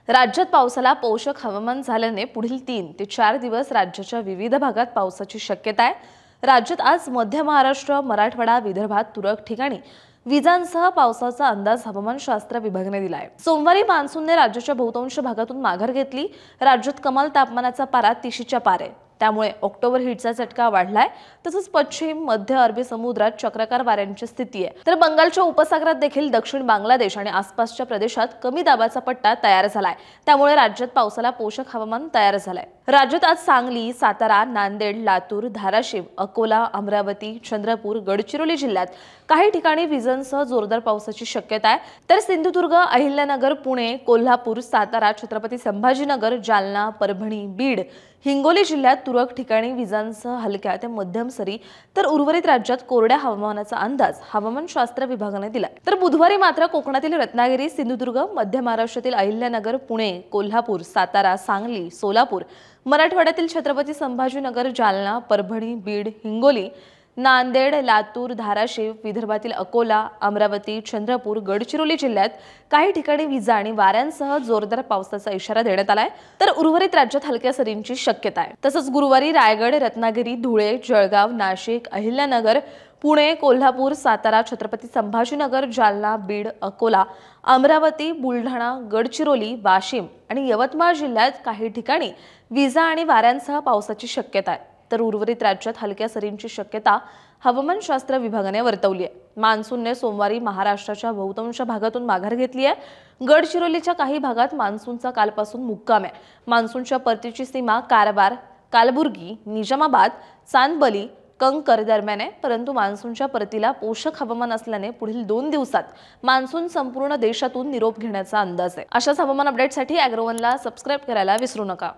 राज्यात पावसाला पोषक हवामान झाल्याने पुढील 3 ते 4 दिवस राज्याच्या विविध भागात पावसाची शक्यता आहे। राज्यात आज मध्य महाराष्ट्र, मराठवाडा, विदर्भात तुरळक ठिकाणी विजांसह पावसाचा अंदाज हवामानशास्त्र विभागाने दिला आहे। सोमवारी मान्सूनने राज्याच्या बहुतांश भागातून माघार घेतली। राज्यात कमाल तापमानाचा पारा 30च्या पार आहे। त्यामुळे ऑक्टोबर हीटचा झटका वाढलाय। तसंच पश्चिम मध्य अरबी समुद्रात चक्राकार वाऱ्यांची स्थिती आहे। तर बंगालच्या उपसागरात देखील दक्षिण बांगलादेश आणि आसपासच्या प्रदेशात कमी दाबाचा पट्टा तयार झालाय। त्यामुळे राज्यात पावसाला पोषक हवामान तयार झालंय। राज्यात आज सांगली, सातारा, नांदेड, लातूर, धाराशिव, अकोला, अमरावती, चंद्रपूर, गडचिरोली जिल्ह्यात काही ठिकाणी विजांसह जोरदार पावसाची शक्यता आहे। तर सिंधुदुर्ग, अहिल्यानगर, पुणे, कोल्हापूर, सातारा, छत्रपती संभाजीनगर, जालना, परभणी, बीड, हिंगोली जिल्ह्यात तुरळक ठिकाणी विजांसह हलक्या ते मध्यम सरी तर उर्वरित राज्यात कोरड्या हवामानाचा अंदाज हवामानशास्त्र विभागाने दिलाय। तर बुधवारी मात्र कोकणातील रत्नागिरी, सिंधुदुर्ग, मध्य महाराष्ट्रातील अहिल्यानगर, पुणे, कोल्हापूर, सातारा, सांगली, सोलापूर, मराठवाड्यातील छत्रपती संभाजीनगर, जालना, परभणी, बीड, हिंगोली, नांदेड, लातूर, धाराशिव, विदर्भातील अकोला, अमरावती, चंद्रपूर, गडचिरोली जिल्ह्यात काही ठिकाणी विजा आणि वाऱ्यांसह जोरदार पावसाचा इशारा देण्यात आलाय। तर उर्वरित राज्यात हलक्या सरींची शक्यता आहे। तसंच गुरुवारी रायगड, रत्नागिरी, धुळे, जळगाव, नाशिक, अहिल्यानगर, पुणे, कोल्हापूर, सातारा, छत्रपती संभाजीनगर, जालना, बीड, अकोला, अमरावती, बुलढाणा, गडचिरोली, वाशिम आणि यवतमाळ जिल्ह्यात काही ठिकाणी विजा आणि वाऱ्यांसह पावसाची शक्यता आहे। तर उर्वरित राज्यात हलक्या सरींची शक्यता हवामानशास्त्र विभागाने वर्तवली आहे। मान्सूनने सोमवारी महाराष्ट्राच्या बहुतांश भागातून माघार घेतली आहे। गडचिरोलीच्या काही भागात मान्सूनचा कालपासून मुक्काम आहे। मान्सूनच्या परतीची सीमा कारवार, कलबुर्गी, निजामाबाद, चांदबली, कंकर दरम्यान आहे। परंतु मान्सूनच्या परतीला पोषक हवामान असल्याने पुढील 2 दिवसात मान्सून संपूर्ण देशातून निरोप घेण्याचा अंदाज आहे। अशाच हवामान अपडेटसाठी अॅग्रोवनला सबस्क्राइब करायला विसरू नका।